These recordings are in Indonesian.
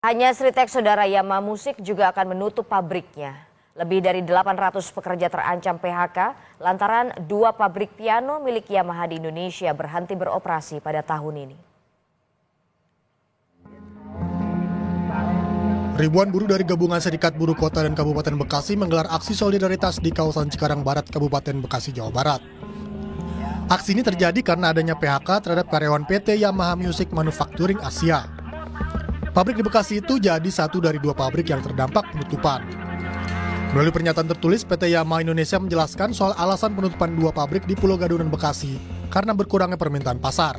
Hanya Sritek Saudara Yamaha Musik juga akan menutup pabriknya. Lebih dari 800 pekerja terancam PHK lantaran 2 pabrik piano milik Yamaha di Indonesia berhenti beroperasi pada tahun ini. Ribuan buruh dari Gabungan Serikat Buruh Kota dan Kabupaten Bekasi menggelar aksi solidaritas di kawasan Cikarang Barat, Kabupaten Bekasi, Jawa Barat. Aksi ini terjadi karena adanya PHK terhadap karyawan PT Yamaha Music Manufacturing Asia. Pabrik di Bekasi itu jadi satu dari 2 pabrik yang terdampak penutupan. Melalui pernyataan tertulis, PT Yamaha Indonesia menjelaskan soal alasan penutupan 2 pabrik di Pulau Gadung dan Bekasi karena berkurangnya permintaan pasar.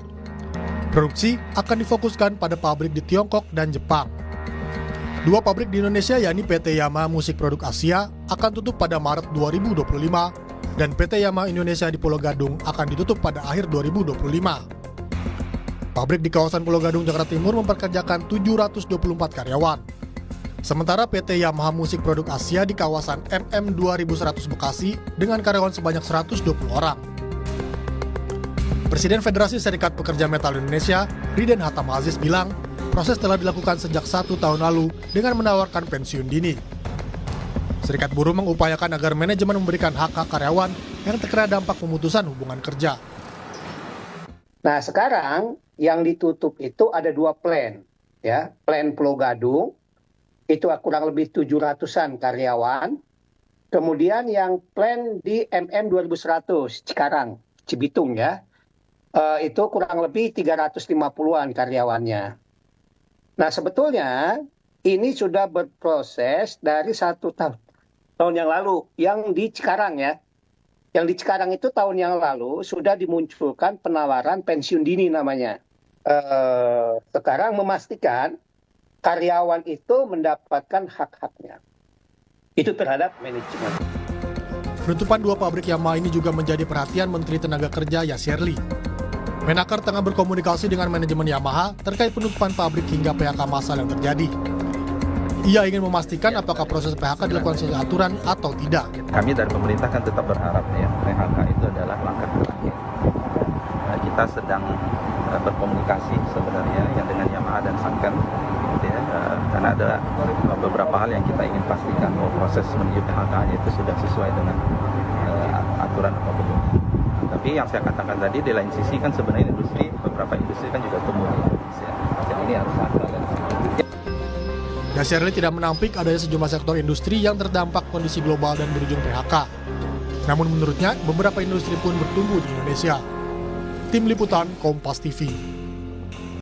Produksi akan difokuskan pada pabrik di Tiongkok dan Jepang. 2 pabrik di Indonesia yakni PT Yamaha Musik Produk Asia akan tutup pada Maret 2025 dan PT Yamaha Indonesia di Pulau Gadung akan ditutup pada akhir 2025. Pabrik di kawasan Pulau Gadung, Jakarta Timur mempekerjakan 724 karyawan. Sementara PT Yamaha Musik Produk Asia di kawasan MM 2100 Bekasi dengan karyawan sebanyak 120 orang. Presiden Federasi Serikat Pekerja Metal Indonesia, Riden Hatam Aziz bilang, proses telah dilakukan sejak 1 tahun lalu dengan menawarkan pensiun dini. Serikat buruh mengupayakan agar manajemen memberikan hak-hak karyawan yang terkena dampak pemutusan hubungan kerja. Nah, sekarang yang ditutup itu ada 2 plan, ya. Plan Pulau Gadung itu kurang lebih 700-an karyawan. Kemudian yang plan di MM 2100 Cikarang, Cibitung ya. Itu kurang lebih 350-an karyawannya. Nah, sebetulnya ini sudah berproses dari 1 tahun yang lalu yang di Cikarang ya. Yang di Cikarang itu tahun yang lalu sudah dimunculkan penawaran pensiun dini namanya. Sekarang memastikan karyawan itu mendapatkan hak-haknya. Itu terhadap manajemen. Penutupan 2 pabrik Yamaha ini juga menjadi perhatian Menteri Tenaga Kerja Yasirli. Menaker tengah berkomunikasi dengan manajemen Yamaha terkait penutupan pabrik hingga PHK massal yang terjadi. Ia ingin memastikan apakah proses PHK dilakukan sesuai aturan atau tidak. Kami dari pemerintah kan tetap berharap ya PHK itu adalah langkah terakhir. Kita sedang berkomunikasi sebenarnya yang dengan Yamaha dan Sanken, ya, karena ada beberapa hal yang kita ingin pastikan bahwa proses menuju PHK-nya itu sudah sesuai dengan aturan apapun. Tapi yang saya katakan tadi di lain sisi kan sebenarnya beberapa industri kan juga tumbuh di Indonesia. Jadi ini harus ada. Yasirli tidak menampik adanya sejumlah sektor industri yang terdampak kondisi global dan berujung PHK. Namun menurutnya, beberapa industri pun bertumbuh di Indonesia. Tim Liputan Kompas TV.